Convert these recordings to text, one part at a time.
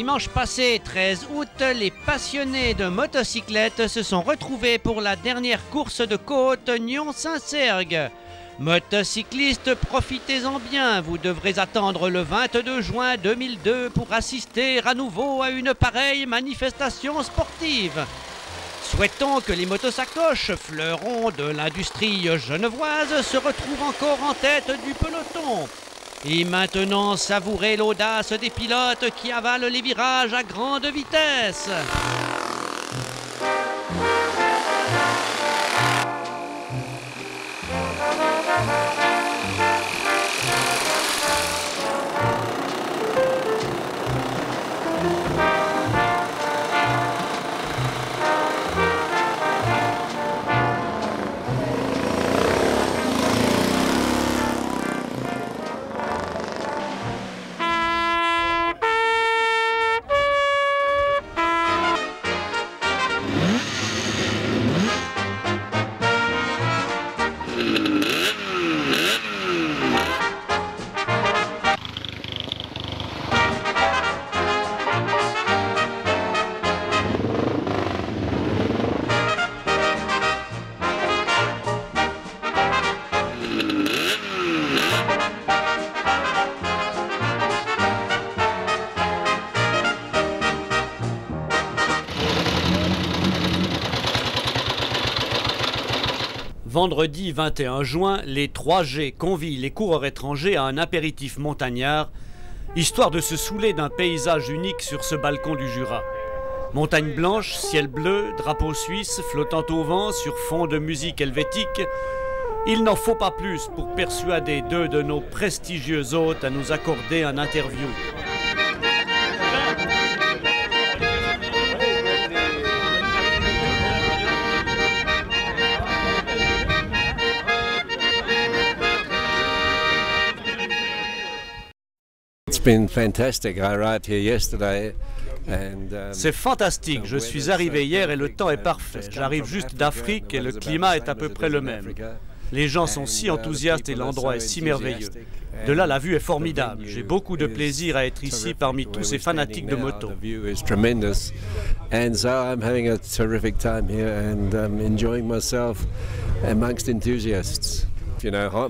Dimanche passé, 13 août, les passionnés de motocyclette se sont retrouvés pour la dernière course de côte Nyon-Saint-Sergue. Motocyclistes, profitez-en bien, vous devrez attendre le 22 juin 2002 pour assister à nouveau à une pareille manifestation sportive. Souhaitons que les motosacoches, fleurons de l'industrie genevoise, se retrouvent encore en tête du peloton. Et maintenant, savourez l'audace des pilotes qui avalent les virages à grande vitesse. Vendredi 21 juin, les 3G convient les coureurs étrangers à un apéritif montagnard, histoire de se saouler d'un paysage unique sur ce balcon du Jura. Montagne blanche, ciel bleu, drapeau suisse flottant au vent sur fond de musique helvétique, il n'en faut pas plus pour persuader deux de nos prestigieux hôtes à nous accorder un interview. C'est fantastique, je suis arrivé hier et le temps est parfait. J'arrive juste d'Afrique et le climat est à peu près le même. Les gens sont si enthousiastes et l'endroit est si merveilleux. De là, la vue est formidable. J'ai beaucoup de plaisir à être ici parmi tous ces fanatiques de moto.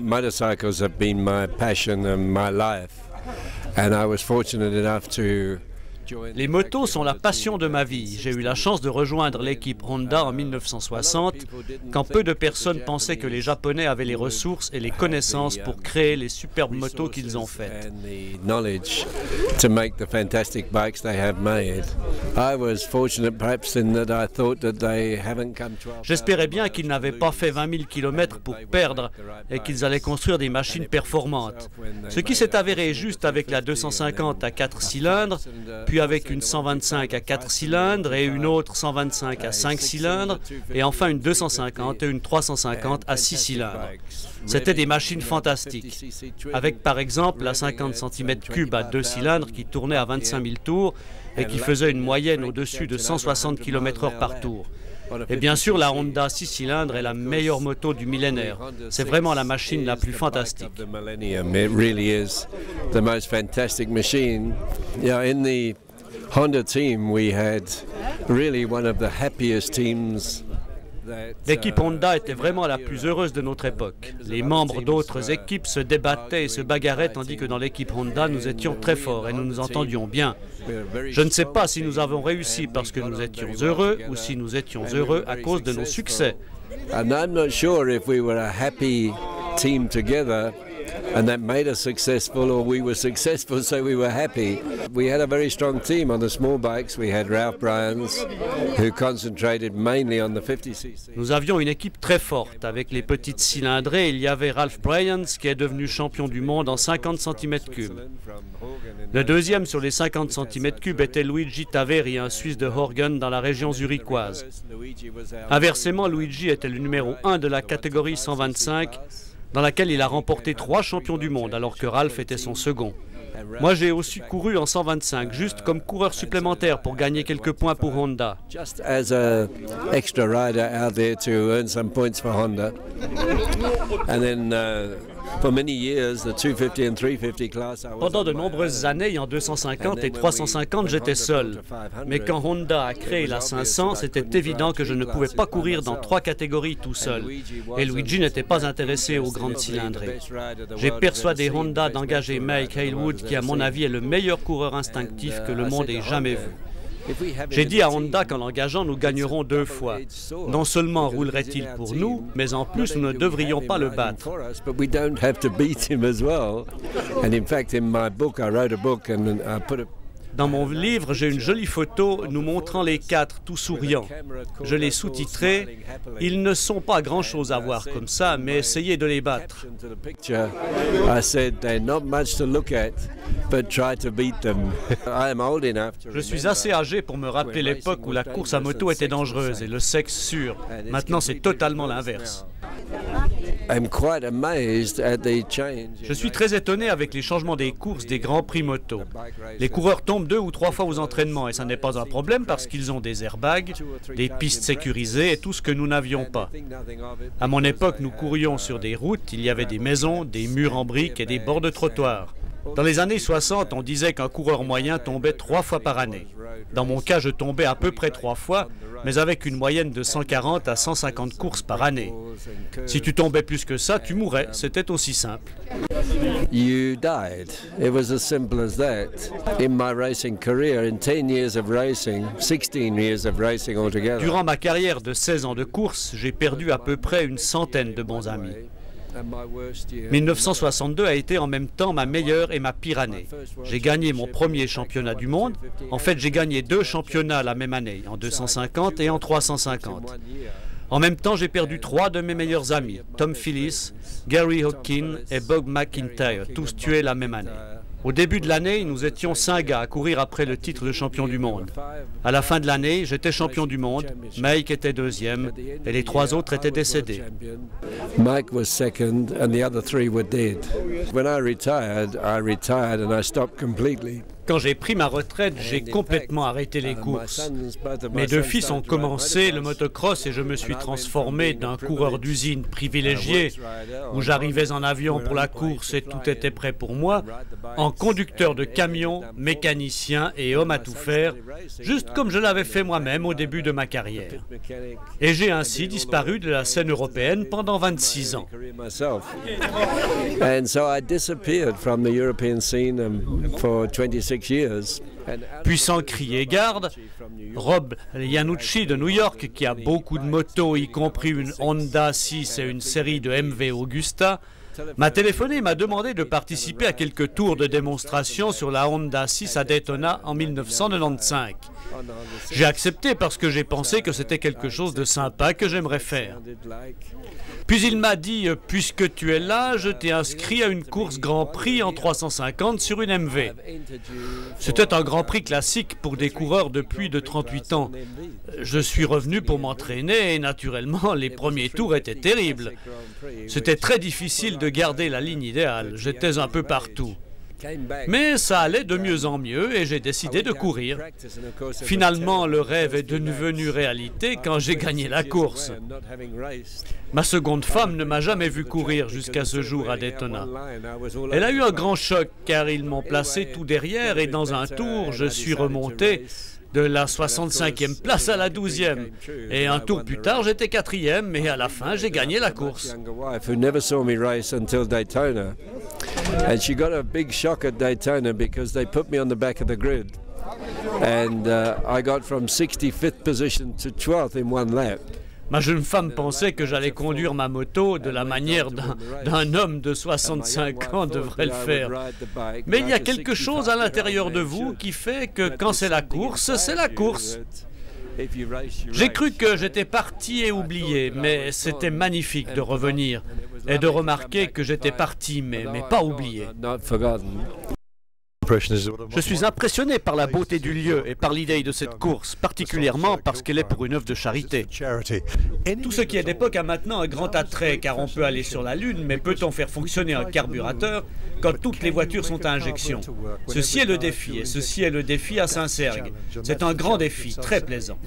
Motorcycles have been my passion and my life. And I was fortunate enough to Les motos sont la passion de ma vie. J'ai eu la chance de rejoindre l'équipe Honda en 1960, quand peu de personnes pensaient que les Japonais avaient les ressources et les connaissances pour créer les superbes motos qu'ils ont faites. J'espérais bien qu'ils n'avaient pas fait 20 000 km pour perdre et qu'ils allaient construire des machines performantes. Ce qui s'est avéré juste avec la 250 à 4 cylindres, puis avec une 125 à 4 cylindres et une autre 125 à 5 cylindres, et enfin une 250 et une 350 à 6 cylindres. C'étaient des machines fantastiques, avec par exemple la 50 cm3 à 2 cylindres qui tournait à 25 000 tours et qui faisait une moyenne au-dessus de 160 km/h par tour. Et bien sûr, la Honda 6 cylindres est la meilleure moto du millénaire. C'est vraiment la machine la plus fantastique. Honda team, we had really one of the happiest teams. L'équipe Honda était vraiment la plus heureuse de notre époque. Les membres d'autres équipes se débattaient et se bagarraient, tandis que dans l'équipe Honda, nous étions très forts et nous nous entendions bien. Je ne sais pas si nous avons réussi parce que nous étions heureux ou si nous étions heureux à cause de nos succès. And I'm not sure if we were a happy team together and that made us successful, or we were successful so we were happy. We had a very strong team on the small bikes. We had Ralph Bryans, who concentrated mainly on the 50cc. Nous avions une équipe très forte. Avec les petites cylindrées, il y avait Ralph Bryans qui est devenu champion du monde en 50 cm3. Le deuxième sur les 50 cm3 était Luigi Taveri, un Suisse de Horgen dans la région zurichoise. Inversement, Luigi était le numéro 1 de la catégorie 125, dans laquelle il a remporté 3 champions du monde, alors que Ralph était son second. Moi, j'ai aussi couru en 125, juste comme coureur supplémentaire pour gagner quelques points pour Honda. Just as an extra rider out there to earn some points for Honda. And then Pendant de nombreuses années, en 250 et 350, j'étais seul. Mais quand Honda a créé la 500, c'était évident que je ne pouvais pas courir dans 3 catégories tout seul. Et Luigi n'était pas intéressé aux grandes cylindrées. J'ai persuadé Honda d'engager Mike Hailwood, qui à mon avis est le meilleur coureur instinctif que le monde ait jamais vu. J'ai dit à Honda qu'en l'engageant, nous gagnerions 2 fois. Non seulement roulerait-il pour nous, mais en plus, nous ne devrions pas le battre. Dans mon livre, j'ai une jolie photo nous montrant les 4 tout souriants. Je l'ai sous-titré « Ils ne sont pas grand-chose à voir comme ça, mais essayez de les battre ». Je suis assez âgé pour me rappeler l'époque où la course à moto était dangereuse et le sexe sûr. Maintenant, c'est totalement l'inverse. Je suis très étonné avec les changements des courses des grands prix moto. Les coureurs tombent 2 ou 3 fois aux entraînements et ça n'est pas un problème parce qu'ils ont des airbags, des pistes sécurisées et tout ce que nous n'avions pas. À mon époque, nous courions sur des routes, il y avait des maisons, des murs en briques et des bords de trottoir. Dans les années 60, on disait qu'un coureur moyen tombait 3 fois par année. Dans mon cas, je tombais à peu près 3 fois, mais avec une moyenne de 140 à 150 courses par année. Si tu tombais plus que ça, tu mourrais. C'était aussi simple. You died. It was as simple as that. In my racing career, in 10 years of racing, 16 years of racing altogether. Durant ma carrière de 16 ans de course, j'ai perdu à peu près une centaine de bons amis. 1962 a été en même temps ma meilleure et ma pire année. J'ai gagné mon premier championnat du monde. En fait, j'ai gagné 2 championnats la même année, en 250 et en 350. En même temps, j'ai perdu 3 de mes meilleurs amis, Tom Phillips, Gary Hawkins et Bob McIntyre, tous tués la même année. Au début de l'année, nous étions 5 gars à courir après le titre de champion du monde. À la fin de l'année, j'étais champion du monde, Mike était 2e et les 3 autres étaient décédés. Mike was second and the other 3 were dead. When I retired and I stopped completely. Quand j'ai pris ma retraite, j'ai complètement arrêté les courses. Mes 2 fils ont commencé le motocross et je me suis transformé d'un coureur d'usine privilégié, où j'arrivais en avion pour la course et tout était prêt pour moi, en conducteur de camion, mécanicien et homme à tout faire, juste comme je l'avais fait moi-même au début de ma carrière. Et j'ai ainsi disparu de la scène européenne pendant 26 ans. And so I disappeared from the European scene for 26 years. Puissant crier garde, Rob Iannucci de New York, qui a beaucoup de motos, y compris une Honda 6 et une série de MV Augusta, m'a téléphoné et m'a demandé de participer à quelques tours de démonstration sur la Honda 6 à Daytona en 1995. J'ai accepté parce que j'ai pensé que c'était quelque chose de sympa que j'aimerais faire. Puis il m'a dit, puisque tu es là, je t'ai inscrit à une course Grand Prix en 350 sur une MV. C'était un Grand Prix classique pour des coureurs de plus de 38 ans. Je suis revenu pour m'entraîner et naturellement, les premiers tours étaient terribles. C'était très difficile de garder la ligne idéale. J'étais un peu partout. Mais ça allait de mieux en mieux et j'ai décidé de courir. Finalement, le rêve est devenu réalité quand j'ai gagné la course. Ma seconde femme ne m'a jamais vu courir jusqu'à ce jour à Daytona. Elle a eu un grand choc car ils m'ont placé tout derrière et dans un tour, je suis remonté de la 65e place à la 12e. Et un tour plus tard, j'étais 4e et à la fin, j'ai gagné la course. And she got a big shock at Daytona because they put me on the back of the grid. And I got from 65th position to 12th in 1 lap. Ma jeune femme pensait que j'allais conduire ma moto de la manière d'un homme de 65 ans devrait le faire. Mais il y a quelque chose à l'intérieur de vous qui fait que quand c'est la course, c'est la course. J'ai cru que j'étais parti et oublié, mais c'était magnifique de revenir et de remarquer que j'étais parti, mais pas oublié. Je suis impressionné par la beauté du lieu et par l'idée de cette course, particulièrement parce qu'elle est pour une œuvre de charité. Tout ce qui est d'époque a maintenant un grand attrait, car on peut aller sur la Lune, mais peut-on faire fonctionner un carburateur quand toutes les voitures sont à injection? Ceci est le défi, et ceci est le défi à Saint-Sergue. C'est un grand défi, très plaisant.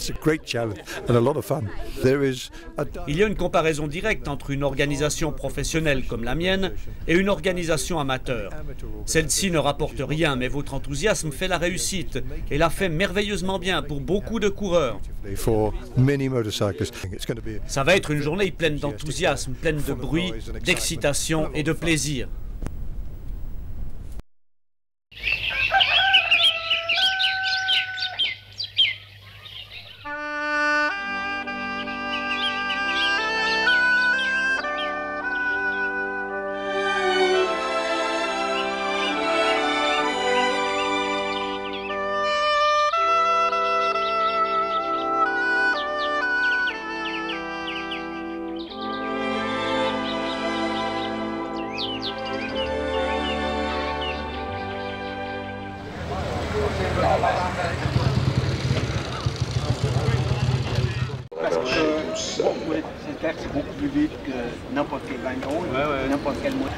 Il y a une comparaison directe entre une organisation professionnelle comme la mienne et une organisation amateur. Celle-ci ne rapporte rien, mais votre enthousiasme fait la réussite et la fait merveilleusement bien pour beaucoup de coureurs. Ça va être une journée pleine d'enthousiasme, pleine de bruit, d'excitation et de plaisir. C'est beaucoup plus vite que n'importe quel wagon, n'importe quel moteur.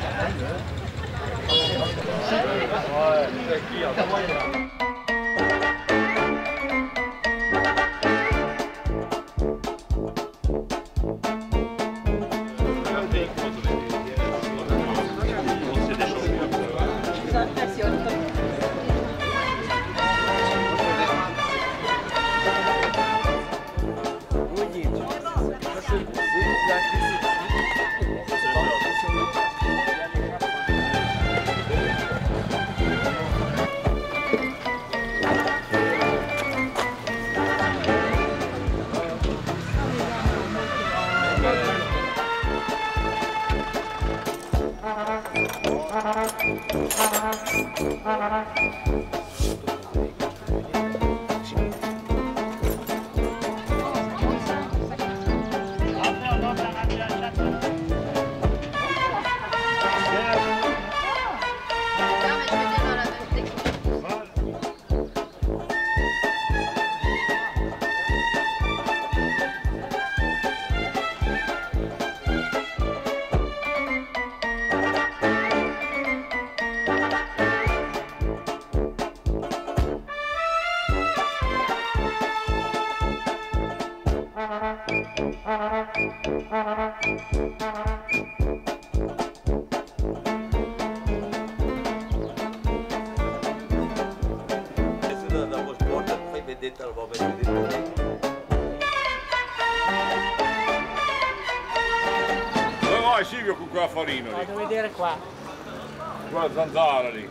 Vai Silvio con quella farina lì. Vado a vedere qua. Quella zanzara lì.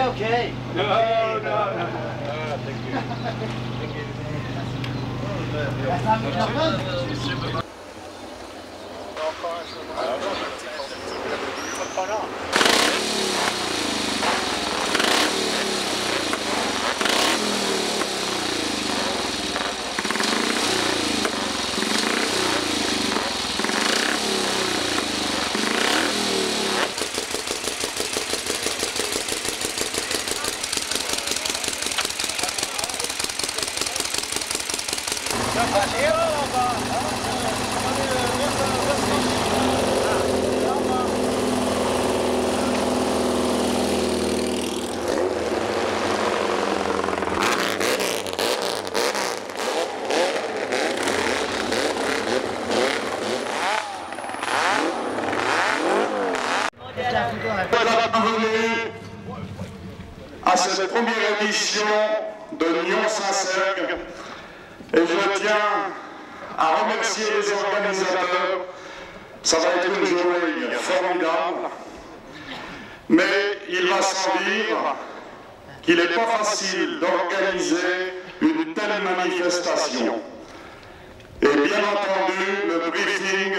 Okay. No, no. édition de Nyon-Saint-Sergue et je tiens à remercier les organisateurs. Ça va être une journée formidable, mais il va sans dire qu'il n'est pas facile d'organiser une telle manifestation. Et bien entendu, le briefing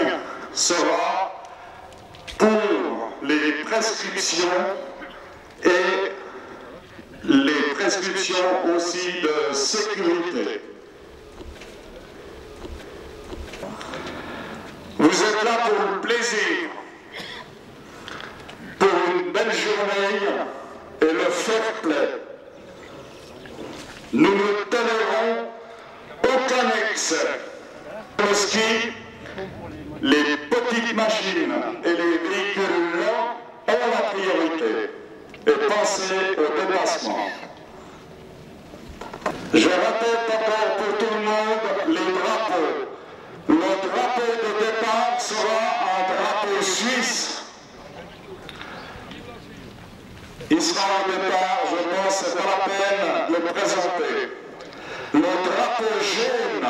sera pour les prescriptions et les prescriptions aussi de sécurité. Vous êtes là pour le plaisir, pour une belle journée et le fair play. Nous ne tolérons aucun excès. Le ski, les petites machines et les véhicules lents ont la priorité. Et pensez au dépassement. Je répète encore pour tout le monde les drapeaux. Le drapeau de départ sera un drapeau suisse. Il sera au départ, je pense, c'est pas la peine de le présenter. Le drapeau jaune,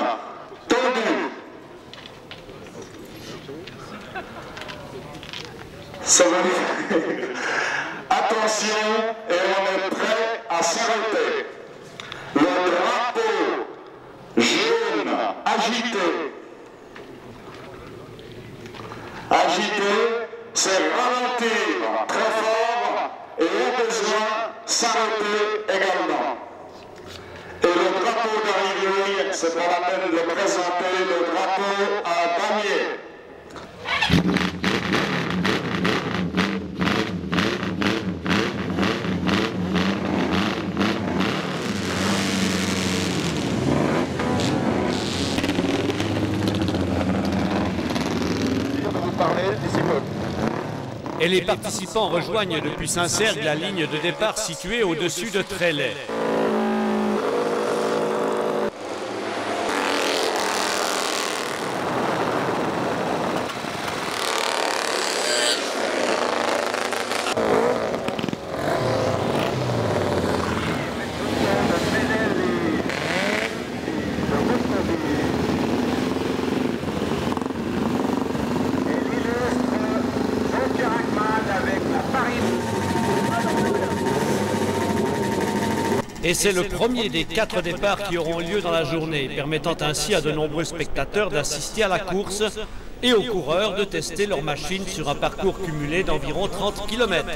tendu. Ça veut dire attention et on est prêt à s'arrêter. Le drapeau jaune agité. Agiter, c'est ralentir très fort et au besoin s'arrêter également. Et le drapeau d'arrivée, c'est pas la peine de le présenter, le drapeau à damier. Et les participants rejoignent depuis Saint-Sergue la ligne de départ située au-dessus de Trélay. Et c'est le premier des 4 départs qui auront lieu dans la journée, permettant ainsi à de nombreux spectateurs d'assister à la course et aux coureurs de tester leur machine sur un parcours cumulé d'environ 30 km.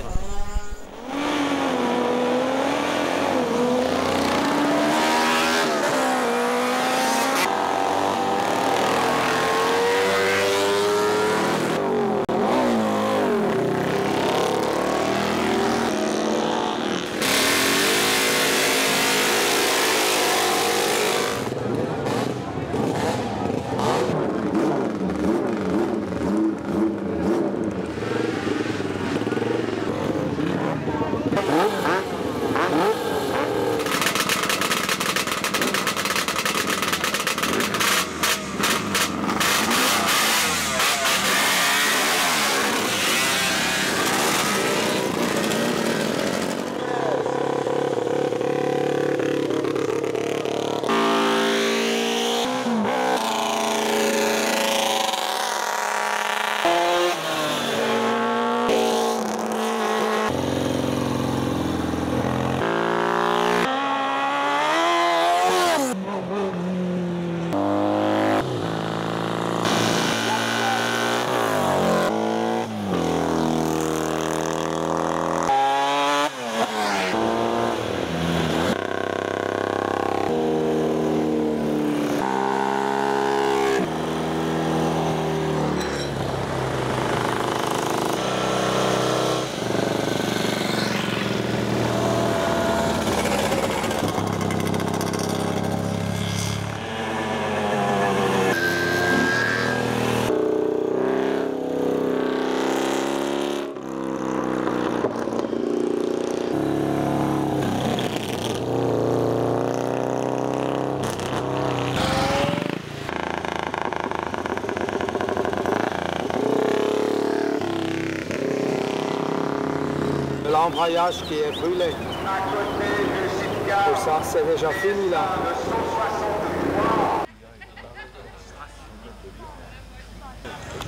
L'embrayage qui est brûlé. À côté du site pour ça, c'est déjà fini là.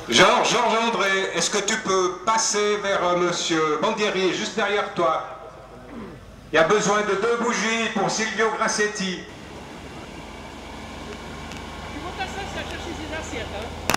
Georges André, est-ce que tu peux passer vers monsieur Bandieri, juste derrière toi? Il y a besoin de 2 bougies pour Silvio Grassetti. Tu vas chercher ses assiettes, hein?